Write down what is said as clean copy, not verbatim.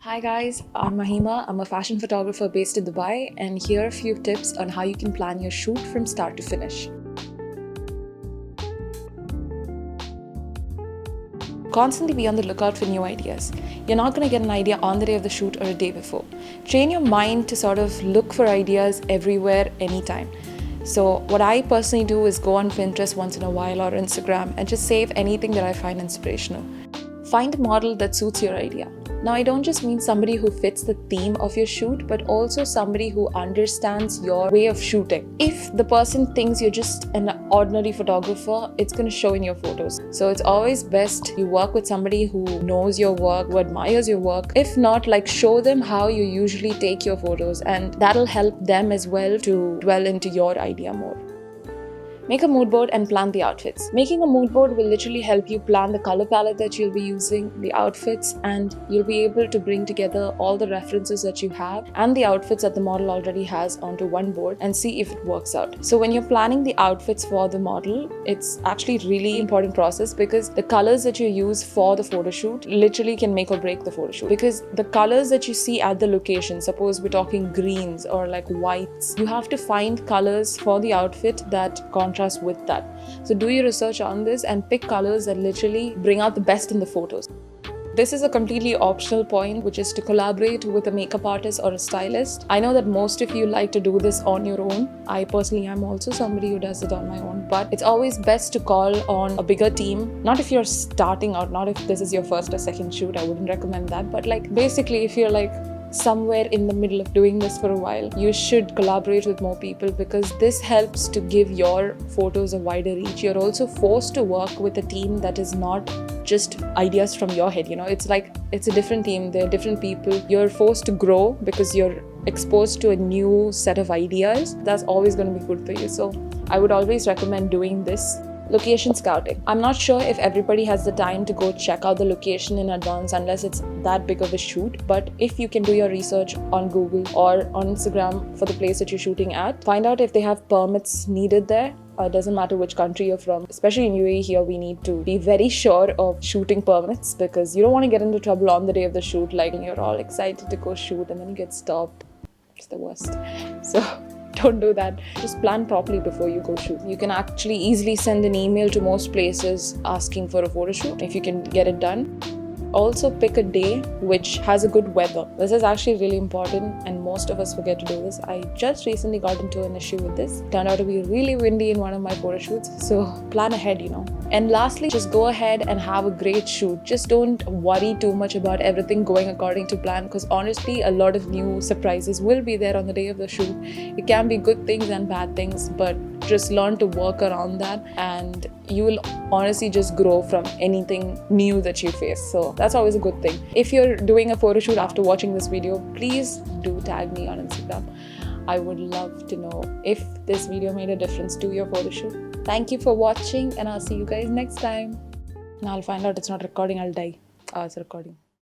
Hi guys, I'm Mahima. I'm a fashion photographer based in Dubai, and here are a few tips on how you can plan your shoot from start to finish. Constantly be on the lookout for new ideas. You're not going to get an idea on the day of the shoot or a day before. Train your mind to sort of look for ideas everywhere, anytime. So what I personally do is go on Pinterest once in a while or Instagram and just save anything that I find inspirational. Find a model that suits your idea. Now, I don't just mean somebody who fits the theme of your shoot, but also somebody who understands your way of shooting. If the person thinks you're just an ordinary photographer, it's going to show in your photos. So it's always best you work with somebody who knows your work, who admires your work. If not, show them how you usually take your photos, and that'll help them as well to dwell into your idea more. Make a mood board and plan the outfits. Making a mood board will literally help you plan the color palette that you'll be using, the outfits, and you'll be able to bring together all the references that you have and the outfits that the model already has onto one board and see if it works out. So when you're planning the outfits for the model, it's actually a really important process because the colors that you use for the photo shoot literally can make or break the photo shoot. Because the colors that you see at the location, suppose we're talking greens or whites, you have to find colors for the outfit that contrast with that. So do your research on this and pick colors that literally bring out the best in the photos. This is a completely optional point, which is to collaborate with a makeup artist or a stylist. I know that most of you like to do this on your own. I personally am also somebody who does it on my own, but it's always best to call on a bigger team. Not if you're starting out, not if this is your first or second shoot, I wouldn't recommend that, but basically if you're somewhere in the middle of doing this for a while, you should collaborate with more people because this helps to give your photos a wider reach. You're also forced to work with a team that is not just ideas from your head, it's a different team, they're different people. You're forced to grow because you're exposed to a new set of ideas. That's always going to be good for you. So I would always recommend doing this. Location scouting. I'm not sure if everybody has the time to go check out the location in advance unless it's that big of a shoot, but if you can do your research on Google or on Instagram for the place that you're shooting at, find out if they have permits needed there. It doesn't matter which country you're from. Especially in UAE here, we need to be very sure of shooting permits because you don't want to get into trouble on the day of the shoot, you're all excited to go shoot and then you get stopped. It's the worst. So don't do that. Just plan properly before you go shoot. You can actually easily send an email to most places asking for a photo shoot if you can get it done. Also pick a day which has a good weather. This is actually really important and most of us forget to do this. I just recently got into an issue with this. It turned out to be really windy in one of my photo shoots, so plan ahead, And lastly, just go ahead and have a great shoot. Just don't worry too much about everything going according to plan because honestly, a lot of new surprises will be there on the day of the shoot. It can be good things and bad things, but just learn to work around that and you will honestly just grow from anything new that you face. So that's always a good thing. If you're doing a photo shoot after watching this video, please do tag me on Instagram. I would love to know if this video made a difference to your photo shoot. Thank you for watching and I'll see you guys next time. And I'll find out it's not recording, I'll die. It's recording.